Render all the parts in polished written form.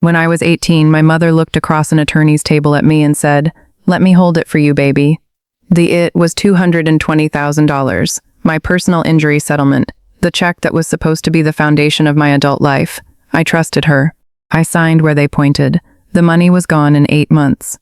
When I was 18, my mother looked across an attorney's table at me and said, "Let me hold it for you, baby." The "it" was $220,000, my personal injury settlement, the check that was supposed to be the foundation of my adult life. I trusted her. I signed where they pointed. The money was gone in 8 months.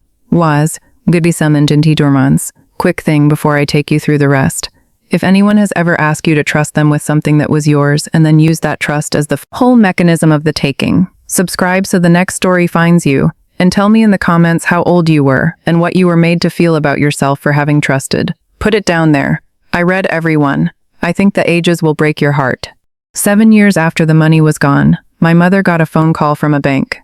Dismantled in 2 months. Quick thing before I take you through the rest. If anyone has ever asked you to trust them with something that was yours and then use that trust as the whole mechanism of the taking, subscribe so the next story finds you, and tell me in the comments how old you were and what you were made to feel about yourself for having trusted. Put it down there. I read every one. I think the ages will break your heart. 7 years after the money was gone, my mother got a phone call from a bank.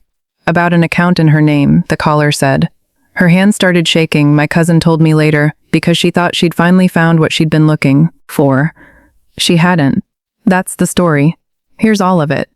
About an account in her name, the caller said. Her hand started shaking, my cousin told me later, because she thought she'd finally found what she'd been looking for. She hadn't. That's the story. Here's all of it.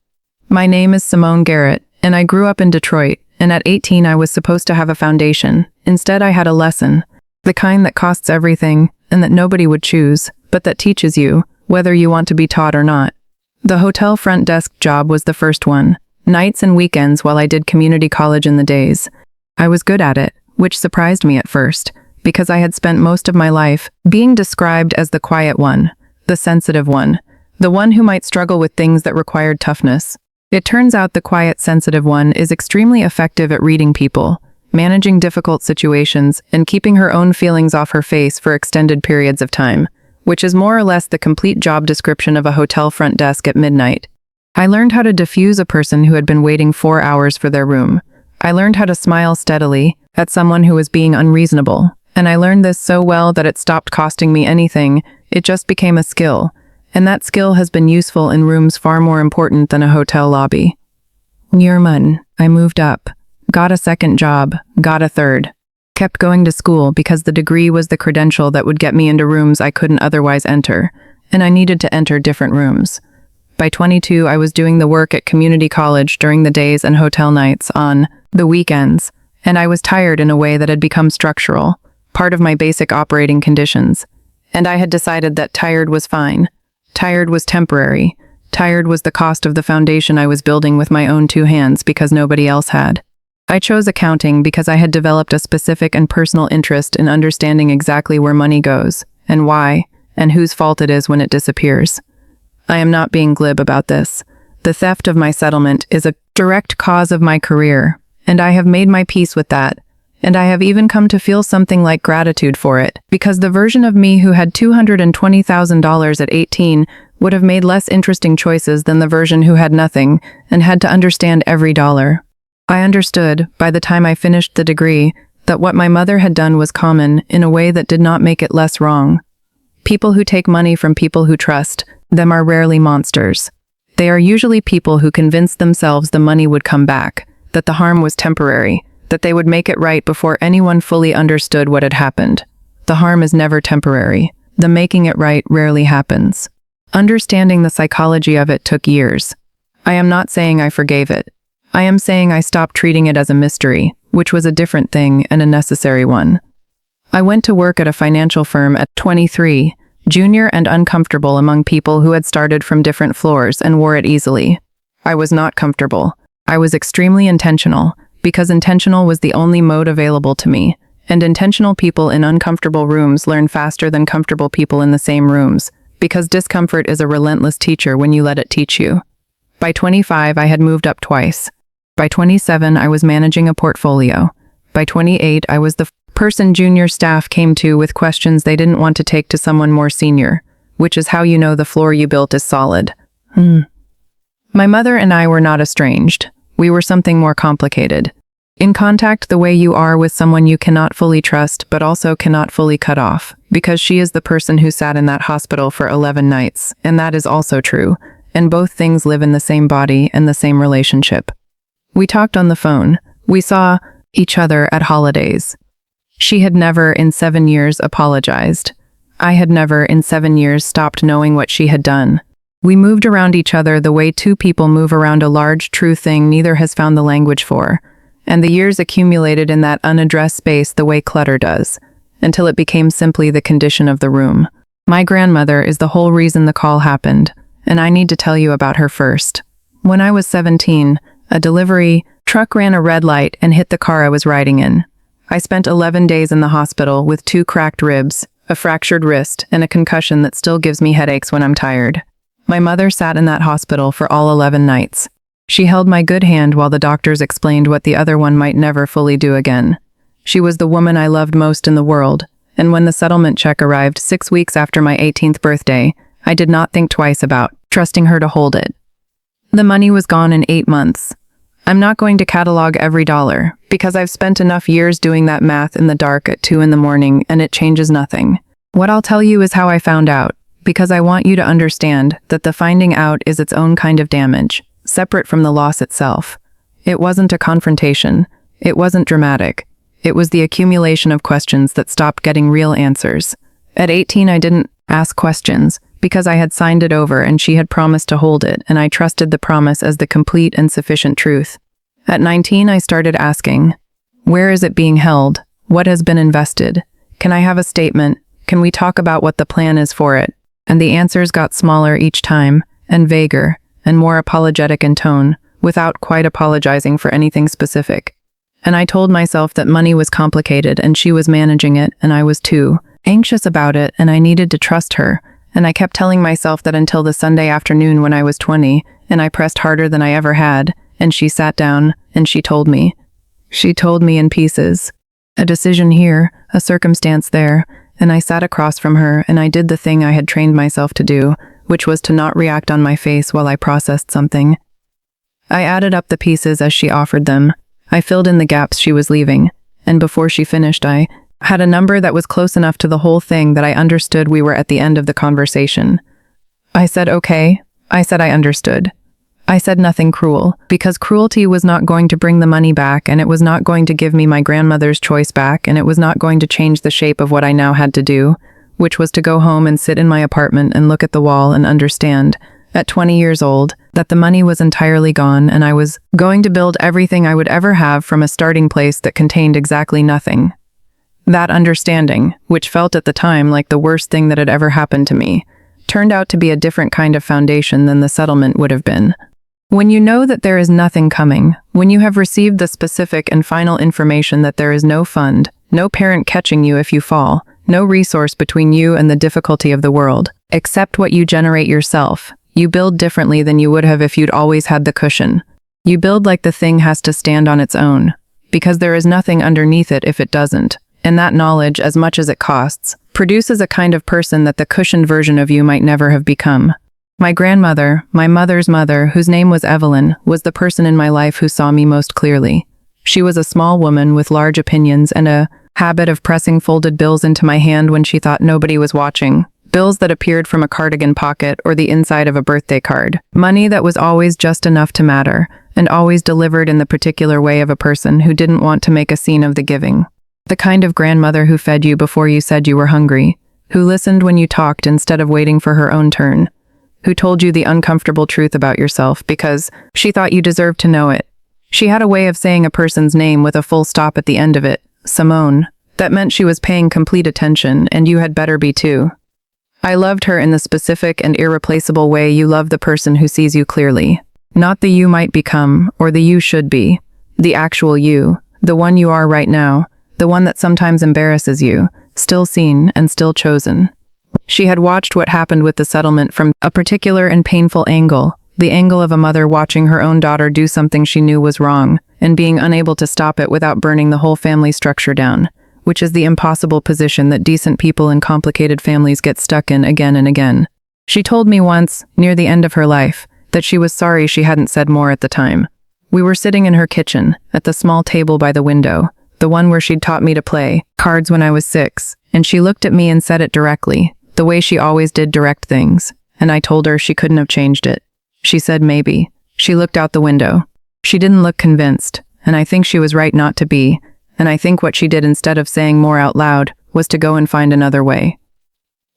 My name is Simone Garrett, and I grew up in Detroit, and at 18 I was supposed to have a foundation. Instead I had a lesson. The kind that costs everything, and that nobody would choose, but that teaches you, whether you want to be taught or not. The hotel front desk job was the first one. Nights and weekends while I did community college in the days. I was good at it, which surprised me at first, because I had spent most of my life being described as the quiet one, the sensitive one, the one who might struggle with things that required toughness. It turns out the quiet, sensitive one is extremely effective at reading people, managing difficult situations, and keeping her own feelings off her face for extended periods of time, which is more or less the complete job description of a hotel front desk at midnight. I learned how to diffuse a person who had been waiting 4 hours for their room. I learned how to smile steadily at someone who was being unreasonable, and I learned this so well that it stopped costing me anything. It just became a skill, and that skill has been useful in rooms far more important than a hotel lobby. Yearman, I moved up, got a second job, got a third. Kept going to school because the degree was the credential that would get me into rooms I couldn't otherwise enter, and I needed to enter different rooms. By 22, I was doing the work at community college during the days and hotel nights on the weekends, and I was tired in a way that had become structural, part of my basic operating conditions. And I had decided that tired was fine. Tired was temporary. Tired was the cost of the foundation I was building with my own 2 hands because nobody else had. I chose accounting because I had developed a specific and personal interest in understanding exactly where money goes, and why, and whose fault it is when it disappears. I am not being glib about this. The theft of my settlement is a direct cause of my career, and I have made my peace with that, and I have even come to feel something like gratitude for it, because the version of me who had $220,000 at 18 would have made less interesting choices than the version who had nothing and had to understand every dollar. I understood, by the time I finished the degree, that what my mother had done was common in a way that did not make it less wrong. People who take money from people who trust them are rarely monsters. They are usually people who convinced themselves the money would come back, that the harm was temporary, that they would make it right before anyone fully understood what had happened. The harm is never temporary. The making it right rarely happens. Understanding the psychology of it took years. I am not saying I forgave it. I am saying I stopped treating it as a mystery, which was a different thing and a necessary one. I went to work at a financial firm at 23, junior and uncomfortable among people who had started from different floors and wore it easily. I was not comfortable. I was extremely intentional, because intentional was the only mode available to me, and intentional people in uncomfortable rooms learn faster than comfortable people in the same rooms, because discomfort is a relentless teacher when you let it teach you. By 25, I had moved up twice. By 27, I was managing a portfolio. By 28, I was the person junior staff came to with questions they didn't want to take to someone more senior, which is how you know the floor you built is solid. My mother and I were not estranged. We were something more complicated. In contact the way you are with someone you cannot fully trust but also cannot fully cut off, because she is the person who sat in that hospital for 11 nights, and that is also true, and both things live in the same body and the same relationship. We talked on the phone. We saw each other at holidays. She had never in 7 years apologized. I had never in 7 years stopped knowing what she had done. We moved around each other the way 2 people move around a large, true thing neither has found the language for, and the years accumulated in that unaddressed space the way clutter does, until it became simply the condition of the room. My grandmother is the whole reason the call happened, and I need to tell you about her first. When I was 17, a delivery Truck ran a red light and hit the car I was riding in. I spent 11 days in the hospital with 2 cracked ribs, a fractured wrist, and a concussion that still gives me headaches when I'm tired. My mother sat in that hospital for all 11 nights. She held my good hand while the doctors explained what the other one might never fully do again. She was the woman I loved most in the world, and when the settlement check arrived 6 weeks after my 18th birthday, I did not think twice about trusting her to hold it. The money was gone in 8 months. I'm not going to catalog every dollar, because I've spent enough years doing that math in the dark at 2 in the morning and it changes nothing. What I'll tell you is how I found out, because I want you to understand that the finding out is its own kind of damage, separate from the loss itself. It wasn't a confrontation. It wasn't dramatic. It was the accumulation of questions that stopped getting real answers. At 18, I didn't ask questions, because I had signed it over and she had promised to hold it, and I trusted the promise as the complete and sufficient truth. At 19, I started asking, where is it being held? What has been invested? Can I have a statement? Can we talk about what the plan is for it? And the answers got smaller each time, and vaguer, and more apologetic in tone, without quite apologizing for anything specific. And I told myself that money was complicated and she was managing it, and I was too, anxious about it, and I needed to trust her. And I kept telling myself that until the Sunday afternoon when I was 20, and I pressed harder than I ever had, and she sat down, and she told me. She told me in pieces. A decision here, a circumstance there, and I sat across from her, and I did the thing I had trained myself to do, which was to not react on my face while I processed something. I added up the pieces as she offered them. I filled in the gaps she was leaving, and before she finished I had a number that was close enough to the whole thing that I understood we were at the end of the conversation. I said okay. I said I understood. I said nothing cruel, because cruelty was not going to bring the money back, and it was not going to give me my grandmother's choice back, and it was not going to change the shape of what I now had to do, which was to go home and sit in my apartment and look at the wall and understand, at 20 years old, that the money was entirely gone and I was going to build everything I would ever have from a starting place that contained exactly nothing. That understanding, which felt at the time like the worst thing that had ever happened to me, turned out to be a different kind of foundation than the settlement would have been. When you know that there is nothing coming, when you have received the specific and final information that there is no fund, no parent catching you if you fall, no resource between you and the difficulty of the world, except what you generate yourself, you build differently than you would have if you'd always had the cushion. You build like the thing has to stand on its own, because there is nothing underneath it if it doesn't, and that knowledge, as much as it costs, produces a kind of person that the cushioned version of you might never have become. My grandmother, my mother's mother, whose name was Evelyn, was the person in my life who saw me most clearly. She was a small woman with large opinions and a habit of pressing folded bills into my hand when she thought nobody was watching. Bills that appeared from a cardigan pocket or the inside of a birthday card. Money that was always just enough to matter, and always delivered in the particular way of a person who didn't want to make a scene of the giving. The kind of grandmother who fed you before you said you were hungry, who listened when you talked instead of waiting for her own turn, who told you the uncomfortable truth about yourself because she thought you deserved to know it. She had a way of saying a person's name with a full stop at the end of it, Simone. That meant she was paying complete attention, and you had better be too. I loved her in the specific and irreplaceable way you love the person who sees you clearly. Not the you might become, or the you should be. The actual you, the one you are right now, the one that sometimes embarrasses you, still seen and still chosen. She had watched what happened with the settlement from a particular and painful angle, the angle of a mother watching her own daughter do something she knew was wrong, and being unable to stop it without burning the whole family structure down, which is the impossible position that decent people in complicated families get stuck in again and again. She told me once, near the end of her life, that she was sorry she hadn't said more at the time. We were sitting in her kitchen, at the small table by the window, the one where she'd taught me to play cards when I was 6, and she looked at me and said it directly, the way she always did direct things, and I told her she couldn't have changed it. She said maybe. She looked out the window. She didn't look convinced, and I think she was right not to be, and I think what she did instead of saying more out loud was to go and find another way.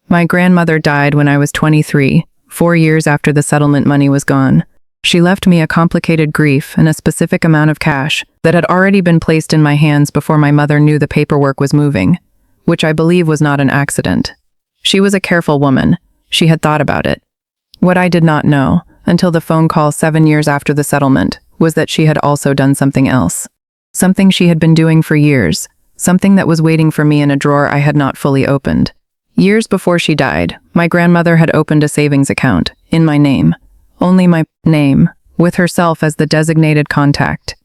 My grandmother died when I was 23, 4 years after the settlement money was gone. She left me a complicated grief and a specific amount of cash that had already been placed in my hands before my mother knew the paperwork was moving, which I believe was not an accident. She was a careful woman. She had thought about it. What I did not know, until the phone call 7 years after the settlement, was that she had also done something else. Something she had been doing for years, something that was waiting for me in a drawer I had not fully opened. Years before she died, my grandmother had opened a savings account, in my name. Only my name, with herself as the designated contact.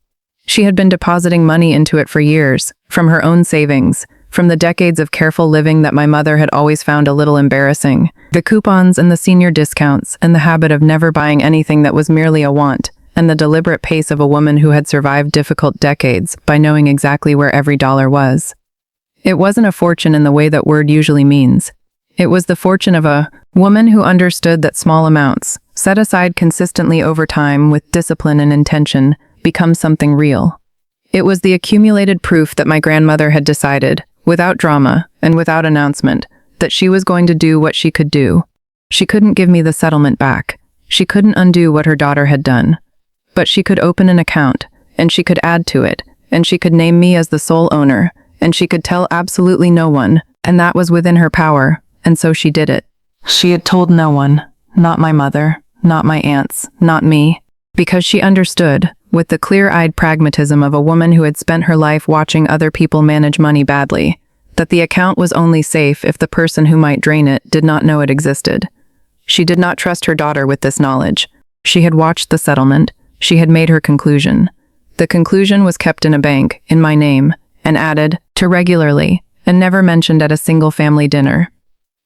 She had been depositing money into it for years, from her own savings, from the decades of careful living that my mother had always found a little embarrassing, the coupons and the senior discounts and the habit of never buying anything that was merely a want, and the deliberate pace of a woman who had survived difficult decades by knowing exactly where every dollar was. It wasn't a fortune in the way that word usually means. It was the fortune of a woman who understood that small amounts, set aside consistently over time with discipline and intention, become something real. It was the accumulated proof that my grandmother had decided, without drama and without announcement, that she was going to do what she could do. She couldn't give me the settlement back. She couldn't undo what her daughter had done. But she could open an account, and she could add to it, and she could name me as the sole owner, and she could tell absolutely no one, and that was within her power, and so she did it. She had told no one, not my mother, not my aunts, not me, because she understood, with the clear-eyed pragmatism of a woman who had spent her life watching other people manage money badly, that the account was only safe if the person who might drain it did not know it existed. She did not trust her daughter with this knowledge. She had watched the settlement. She had made her conclusion. The conclusion was kept in a bank, in my name, and added to regularly, and never mentioned at a single family dinner.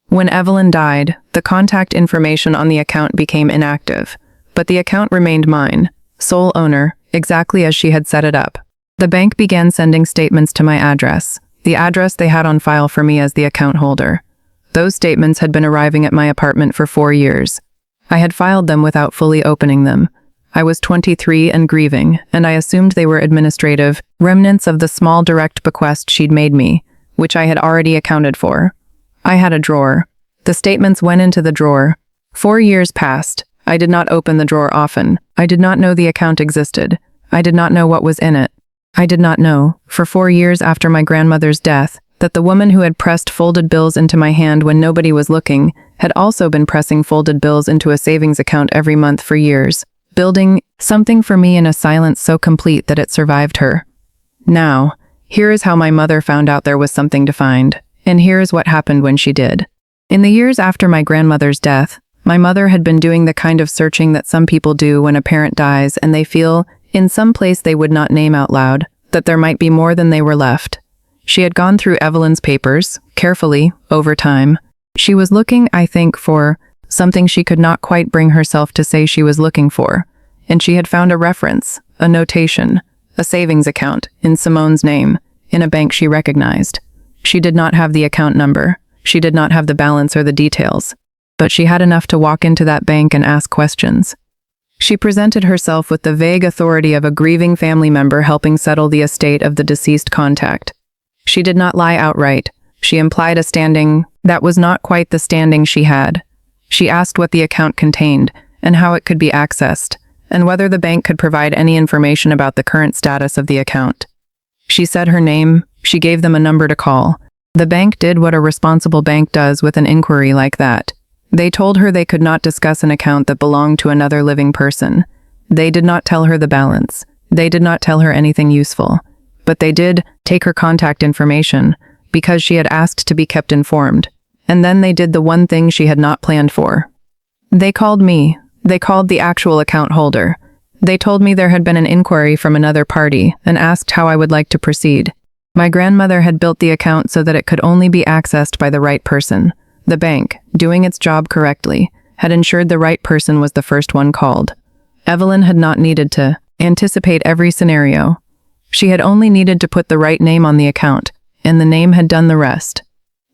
When Evelyn died, the contact information on the account became inactive, but the account remained mine, sole owner, exactly as she had set it up. The bank began sending statements to my address, the address they had on file for me as the account holder. Those statements had been arriving at my apartment for 4 years. I had filed them without fully opening them. I was 23 and grieving, and I assumed they were administrative remnants of the small direct bequest she'd made me, which I had already accounted for. I had a drawer. The statements went into the drawer. 4 years passed. I did not open the drawer often. I did not know the account existed. I did not know what was in it. I did not know, for 4 years after my grandmother's death, that the woman who had pressed folded bills into my hand when nobody was looking had also been pressing folded bills into a savings account every month for years, building something for me in a silence so complete that it survived her. Now, here is how my mother found out there was something to find, and here is what happened when she did. In the years after my grandmother's death, my mother had been doing the kind of searching that some people do when a parent dies and they feel, in some place they would not name out loud, that there might be more than they were left. She had gone through Evelyn's papers, carefully, over time. She was looking, I think, for something she could not quite bring herself to say she was looking for, and she had found a reference, a notation, a savings account, in Simone's name, in a bank she recognized. She did not have the account number. She did not have the balance or the details. But she had enough to walk into that bank and ask questions. She presented herself with the vague authority of a grieving family member helping settle the estate of the deceased contact. She did not lie outright. She implied a standing that was not quite the standing she had. She asked what the account contained, and how it could be accessed, and whether the bank could provide any information about the current status of the account. She said her name. She gave them a number to call. The bank did what a responsible bank does with an inquiry like that. They told her they could not discuss an account that belonged to another living person. They did not tell her the balance. They did not tell her anything useful. But they did take her contact information, because she had asked to be kept informed. And then they did the one thing she had not planned for. They called me. They called the actual account holder. They told me there had been an inquiry from another party and asked how I would like to proceed. My grandmother had built the account so that it could only be accessed by the right person. The bank, doing its job correctly, had ensured the right person was the first one called. Evelyn had not needed to anticipate every scenario. She had only needed to put the right name on the account, and the name had done the rest.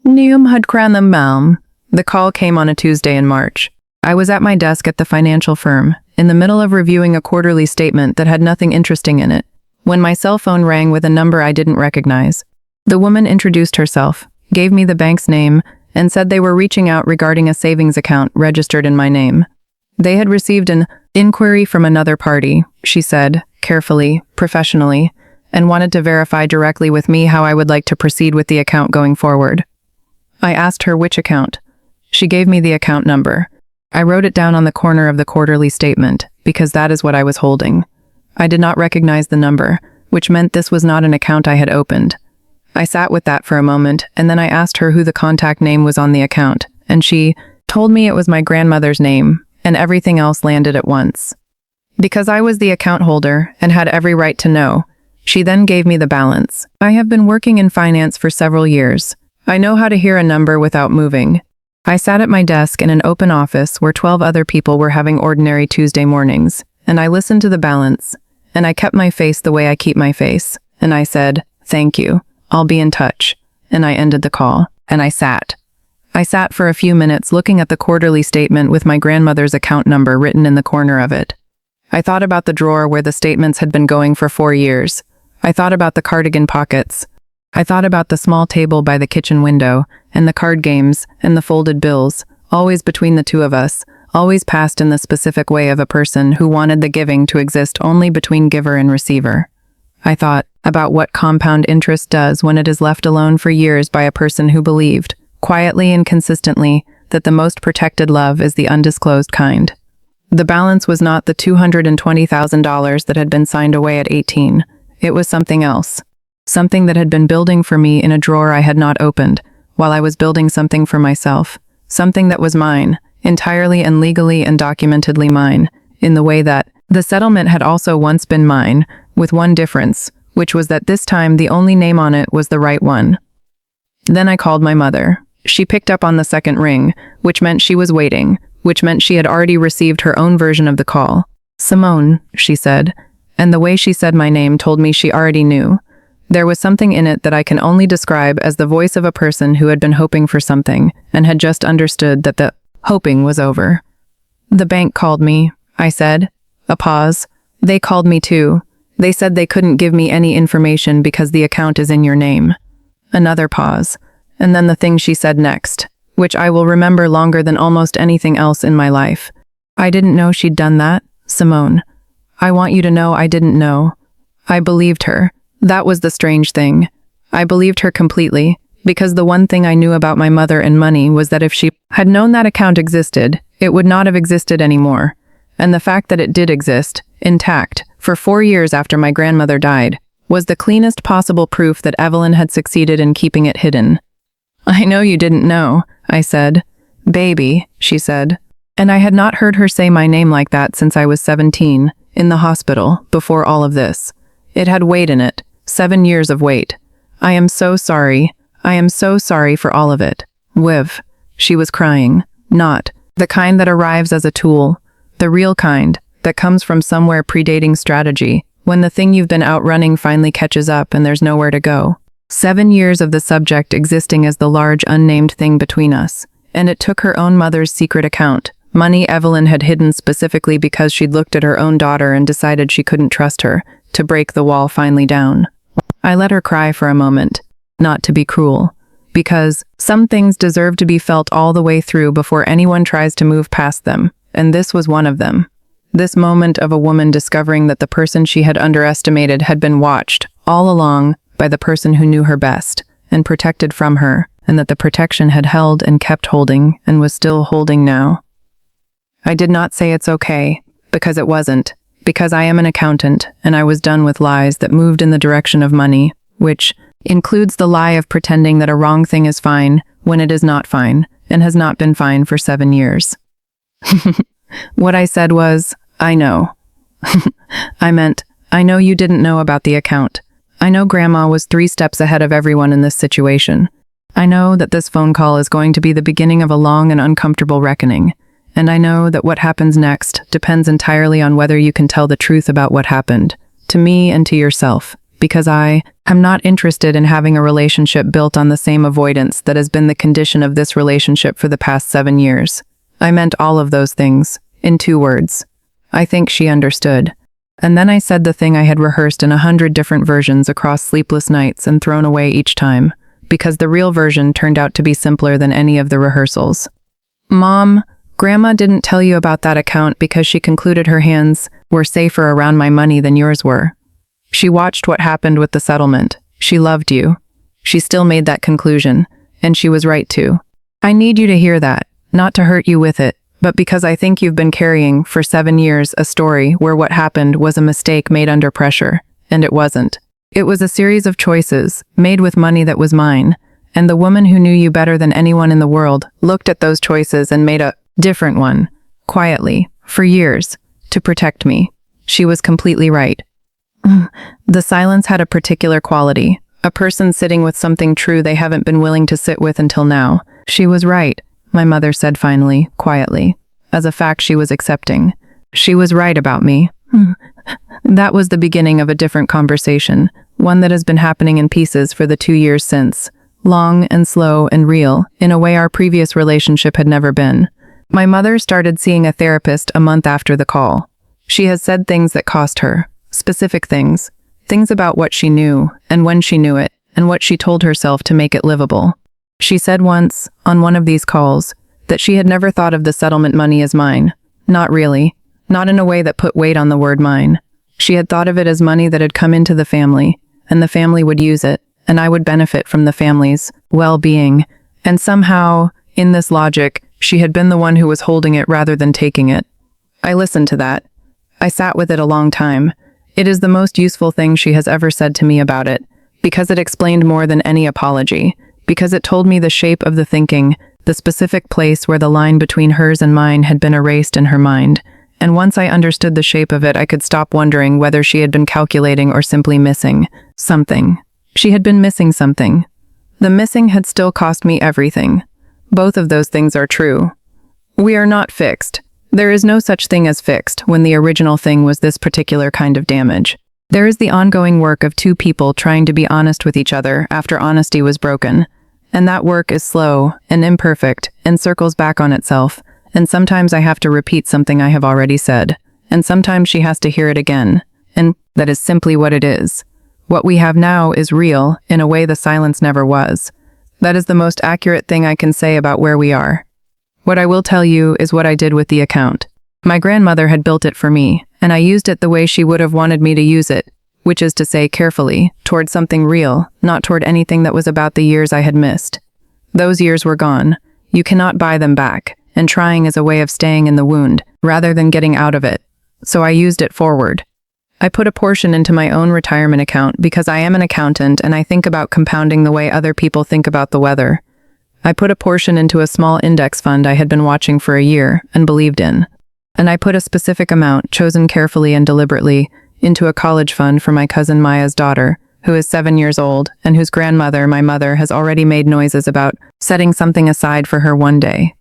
Neum had cranam malm. The call came on a Tuesday in March. I was at my desk at the financial firm, in the middle of reviewing a quarterly statement that had nothing interesting in it, when my cell phone rang with a number I didn't recognize. The woman introduced herself, gave me the bank's name, and said they were reaching out regarding a savings account registered in my name. They had received an inquiry from another party, she said, carefully, professionally, and wanted to verify directly with me how I would like to proceed with the account going forward. I asked her which account. She gave me the account number. I wrote it down on the corner of the quarterly statement, because that is what I was holding. I did not recognize the number, which meant this was not an account I had opened. I sat with that for a moment, and then I asked her who the contact name was on the account, and she told me it was my grandmother's name, and everything else landed at once. Because I was the account holder and had every right to know, she then gave me the balance. I have been working in finance for several years. I know how to hear a number without moving. I sat at my desk in an open office where 12 other people were having ordinary Tuesday mornings, and I listened to the balance, and I kept my face the way I keep my face, and I said, "Thank you. I'll be in touch." And I ended the call, and I sat. I sat for a few minutes looking at the quarterly statement with my grandmother's account number written in the corner of it. I thought about the drawer where the statements had been going for 4 years. I thought about the cardigan pockets. I thought about the small table by the kitchen window, and the card games, and the folded bills, always between the two of us, always passed in the specific way of a person who wanted the giving to exist only between giver and receiver. I thought about what compound interest does when it is left alone for years by a person who believed, quietly and consistently, that the most protected love is the undisclosed kind. The balance was not the $220,000 that had been signed away at 18. It was something else. Something that had been building for me in a drawer I had not opened, while I was building something for myself. Something that was mine, entirely and legally and documentedly mine, in the way that the settlement had also once been mine, with one difference, which was that this time the only name on it was the right one. Then I called my mother. She picked up on the second ring, which meant she was waiting, which meant she had already received her own version of the call. "Simone," she said, and the way she said my name told me she already knew. There was something in it that I can only describe as the voice of a person who had been hoping for something and had just understood that the hoping was over. "The bank called me," I said. A pause. "They called me too. They said they couldn't give me any information because the account is in your name." Another pause. And then the thing she said next, which I will remember longer than almost anything else in my life. "I didn't know she'd done that, Simone. I want you to know I didn't know." I believed her. That was the strange thing. I believed her completely, because the one thing I knew about my mother and money was that if she had known that account existed, it would not have existed anymore. And the fact that it did exist, intact, for 4 years after my grandmother died, was the cleanest possible proof that Evelyn had succeeded in keeping it hidden. "I know you didn't know," I said. "Baby," she said. And I had not heard her say my name like that since I was 17, in the hospital, before all of this. It had weight in it, 7 years of weight. "I am so sorry. I am so sorry for all of it. Wiv." She was crying. Not the kind that arrives as a tool, the real kind that comes from somewhere predating strategy, when the thing you've been outrunning finally catches up and there's nowhere to go. 7 years of the subject existing as the large unnamed thing between us, and it took her own mother's secret account, money Evelyn had hidden specifically because she'd looked at her own daughter and decided she couldn't trust her, to break the wall finally down. I let her cry for a moment, not to be cruel, because some things deserve to be felt all the way through before anyone tries to move past them, and this was one of them. This moment of a woman discovering that the person she had underestimated had been watched, all along, by the person who knew her best, and protected from her, and that the protection had held and kept holding, and was still holding now. I did not say it's okay, because it wasn't, because I am an accountant, and I was done with lies that moved in the direction of money, which includes the lie of pretending that a wrong thing is fine when it is not fine, and has not been fine for 7 years. What I said was, "I know." I meant, I know you didn't know about the account. I know Grandma was 3 steps ahead of everyone in this situation. I know that this phone call is going to be the beginning of a long and uncomfortable reckoning. And I know that what happens next depends entirely on whether you can tell the truth about what happened, to me and to yourself, because I am not interested in having a relationship built on the same avoidance that has been the condition of this relationship for the past 7 years. I meant all of those things, in 2 words. I think she understood. And then I said the thing I had rehearsed in 100 different versions across sleepless nights and thrown away each time, because the real version turned out to be simpler than any of the rehearsals. "Mom, Grandma didn't tell you about that account because she concluded her hands were safer around my money than yours were. She watched what happened with the settlement. She loved you. She still made that conclusion, and she was right to. I need you to hear that, not to hurt you with it, but because I think you've been carrying, for 7 years, a story where what happened was a mistake made under pressure, and it wasn't. It was a series of choices, made with money that was mine, and the woman who knew you better than anyone in the world looked at those choices and made a different one, quietly, for years, to protect me. She was completely right. The silence had a particular quality, a person sitting with something true they haven't been willing to sit with until now. She was right, my mother said finally, quietly, as a fact she was accepting. She was right about me. That was the beginning of a different conversation, one that has been happening in pieces for the 2 years since. Long and slow and real, in a way our previous relationship had never been. My mother started seeing a therapist a month after the call. She has said things that cost her, specific things about what she knew, and when she knew it, and what she told herself to make it livable. She said once, on one of these calls, that she had never thought of the settlement money as mine. Not really. Not in a way that put weight on the word mine. She had thought of it as money that had come into the family, and the family would use it, and I would benefit from the family's well-being. And somehow, in this logic, she had been the one who was holding it rather than taking it. I listened to that. I sat with it a long time. It is the most useful thing she has ever said to me about it, because it explained more than any apology, because it told me the shape of the thinking, the specific place where the line between hers and mine had been erased in her mind. And once I understood the shape of it, I could stop wondering whether she had been calculating or simply missing something. She had been missing something. The missing had still cost me everything. Both of those things are true. We are not fixed. There is no such thing as fixed when the original thing was this particular kind of damage. There is the ongoing work of two people trying to be honest with each other after honesty was broken. And that work is slow and imperfect and circles back on itself. And sometimes I have to repeat something I have already said. And sometimes she has to hear it again. And that is simply what it is. What we have now is real in a way the silence never was. That is the most accurate thing I can say about where we are. What I will tell you is what I did with the account. My grandmother had built it for me, and I used it the way she would have wanted me to use it, which is to say carefully, toward something real, not toward anything that was about the years I had missed. Those years were gone. You cannot buy them back, and trying is a way of staying in the wound, rather than getting out of it. So I used it forward. I put a portion into my own retirement account because I am an accountant and I think about compounding the way other people think about the weather. I put a portion into a small index fund I had been watching for a year and believed in. And I put a specific amount, chosen carefully and deliberately, into a college fund for my cousin Maya's daughter, who is 7 years old and whose grandmother, my mother, has already made noises about setting something aside for her one day.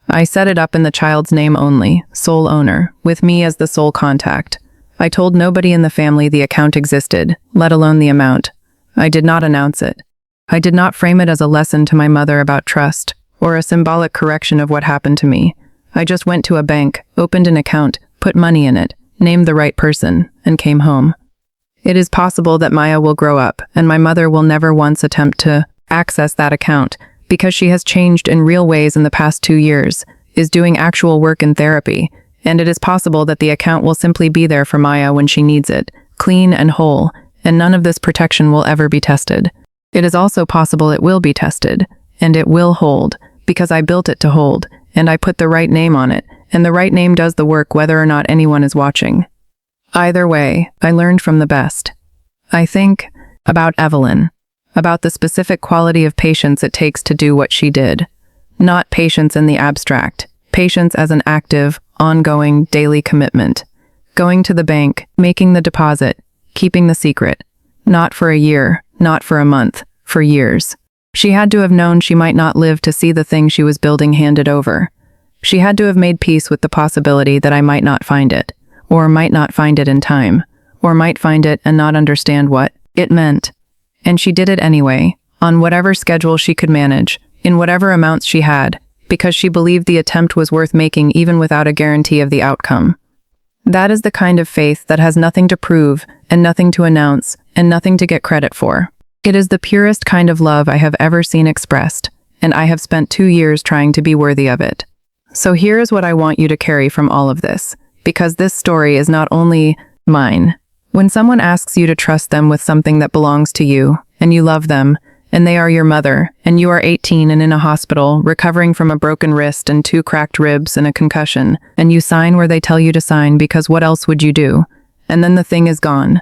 I set it up in the child's name only, sole owner, with me as the sole contact. I told nobody in the family the account existed, let alone the amount. I did not announce it. I did not frame it as a lesson to my mother about trust, or a symbolic correction of what happened to me. I just went to a bank, opened an account, put money in it, named the right person, and came home. It is possible that Maya will grow up, and my mother will never once attempt to access that account, because she has changed in real ways in the past 2 years, is doing actual work in therapy, and it is possible that the account will simply be there for Maya when she needs it, clean and whole, and none of this protection will ever be tested. It is also possible it will be tested, and it will hold, because I built it to hold, and I put the right name on it, and the right name does the work whether or not anyone is watching. Either way, I learned from the best. I think about Evelyn, about the specific quality of patience it takes to do what she did. Not patience in the abstract, patience as an active, ongoing, daily commitment. Going to the bank, making the deposit, keeping the secret. Not for a year, not for a month, for years. She had to have known she might not live to see the thing she was building handed over. She had to have made peace with the possibility that I might not find it, or might not find it in time, or might find it and not understand what it meant. And she did it anyway, on whatever schedule she could manage, in whatever amounts she had, because she believed the attempt was worth making even without a guarantee of the outcome. That is the kind of faith that has nothing to prove, and nothing to announce, and nothing to get credit for. It is the purest kind of love I have ever seen expressed, and I have spent 2 years trying to be worthy of it. So here is what I want you to carry from all of this, because this story is not only mine. When someone asks you to trust them with something that belongs to you, and you love them, and they are your mother, and you are 18 and in a hospital, recovering from a broken wrist and 2 cracked ribs and a concussion, and you sign where they tell you to sign because what else would you do? And then the thing is gone.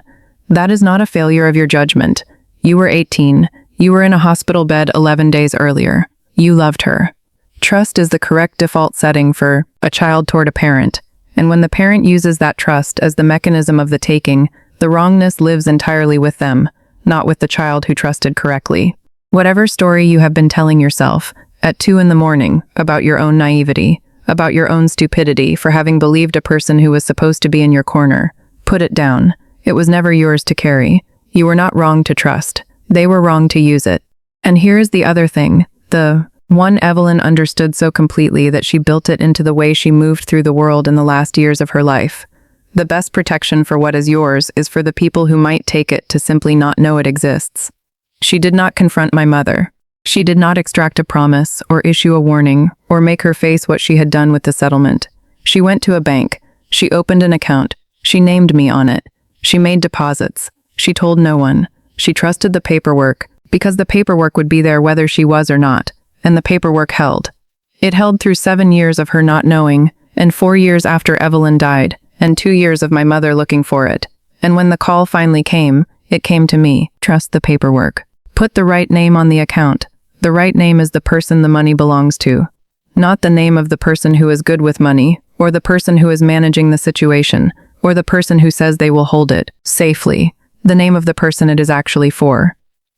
That is not a failure of your judgment. You were 18. You were in a hospital bed 11 days earlier. You loved her. Trust is the correct default setting for a child toward a parent, and when the parent uses that trust as the mechanism of the taking, the wrongness lives entirely with them, not with the child who trusted correctly. Whatever story you have been telling yourself at 2 in the morning about your own naivety, about your own stupidity for having believed a person who was supposed to be in your corner, put it down. It was never yours to carry. You were not wrong to trust. They were wrong to use it. And here is the other thing. The one Evelyn understood so completely that she built it into the way she moved through the world in the last years of her life. The best protection for what is yours is for the people who might take it to simply not know it exists. She did not confront my mother. She did not extract a promise or issue a warning or make her face what she had done with the settlement. She went to a bank. She opened an account. She named me on it. She made deposits. She told no one. She trusted the paperwork because the paperwork would be there whether she was or not. And the paperwork held. It held through 7 years of her not knowing, and 4 years after Evelyn died, and 2 years of my mother looking for it. And when the call finally came, it came to me. Trust the paperwork. Put the right name on the account. The right name is the person the money belongs to. Not the name of the person who is good with money, or the person who is managing the situation, or the person who says they will hold it safely. The name of the person it is actually for.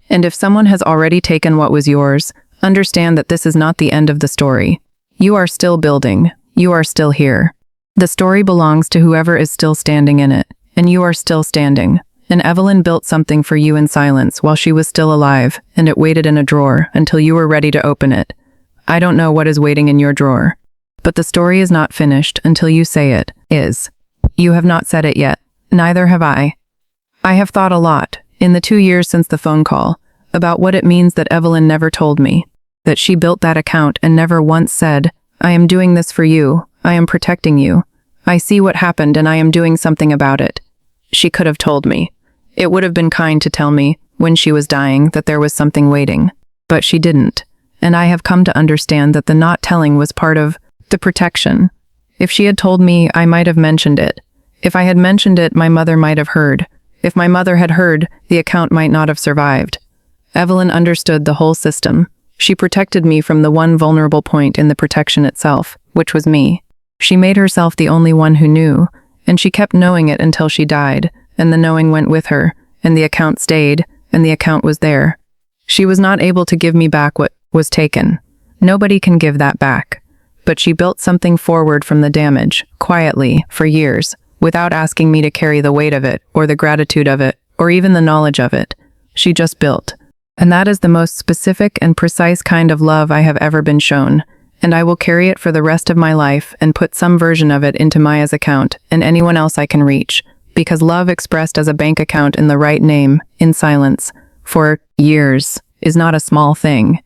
And if someone has already taken what was yours, understand that this is not the end of the story. You are still building. You are still here. The story belongs to whoever is still standing in it, and you are still standing. And Evelyn built something for you in silence while she was still alive, and it waited in a drawer until you were ready to open it. I don't know what is waiting in your drawer, but the story is not finished until you say it is. You have not said it yet. Neither have I. I have thought a lot, in the 2 years since the phone call, about what it means that Evelyn never told me, that she built that account and never once said, I am doing this for you, I am protecting you. I see what happened and I am doing something about it. She could have told me. It would have been kind to tell me, when she was dying, that there was something waiting. But she didn't. And I have come to understand that the not telling was part of the protection. If she had told me, I might have mentioned it. If I had mentioned it, my mother might have heard. If my mother had heard, the account might not have survived. Evelyn understood the whole system. She protected me from the one vulnerable point in the protection itself, which was me. She made herself the only one who knew, and she kept knowing it until she died, and the knowing went with her, and the account stayed, and the account was there. She was not able to give me back what was taken. Nobody can give that back. But she built something forward from the damage, quietly, for years, without asking me to carry the weight of it, or the gratitude of it, or even the knowledge of it. She just built. And that is the most specific and precise kind of love I have ever been shown, and I will carry it for the rest of my life and put some version of it into Maya's account and anyone else I can reach, because love expressed as a bank account in the right name, in silence, for years, is not a small thing.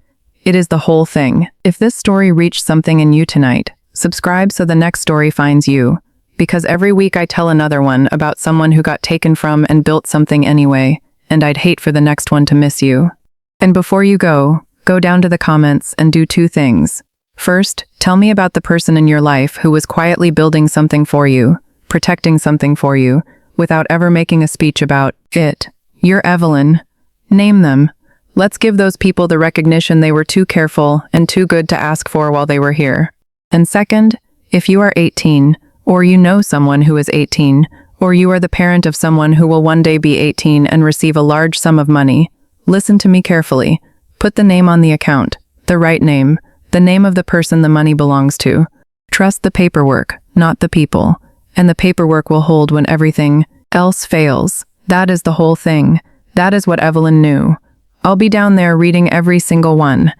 It is the whole thing. If this story reached something in you tonight, subscribe so the next story finds you, because every week I tell another one about someone who got taken from and built something anyway, and I'd hate for the next one to miss you. And before you go down to the comments and do 2 things. First, tell me about the person in your life who was quietly building something for you, protecting something for you, without ever making a speech about it. You're Evelyn. Name them. Let's give those people the recognition they were too careful and too good to ask for while they were here. And second, if you are 18, or you know someone who is 18, or you are the parent of someone who will one day be 18 and receive a large sum of money, listen to me carefully. Put the name on the account, the right name, the name of the person the money belongs to. Trust the paperwork, not the people, and the paperwork will hold when everything else fails. That is the whole thing. That is what Evelyn knew. I'll be down there reading every single one,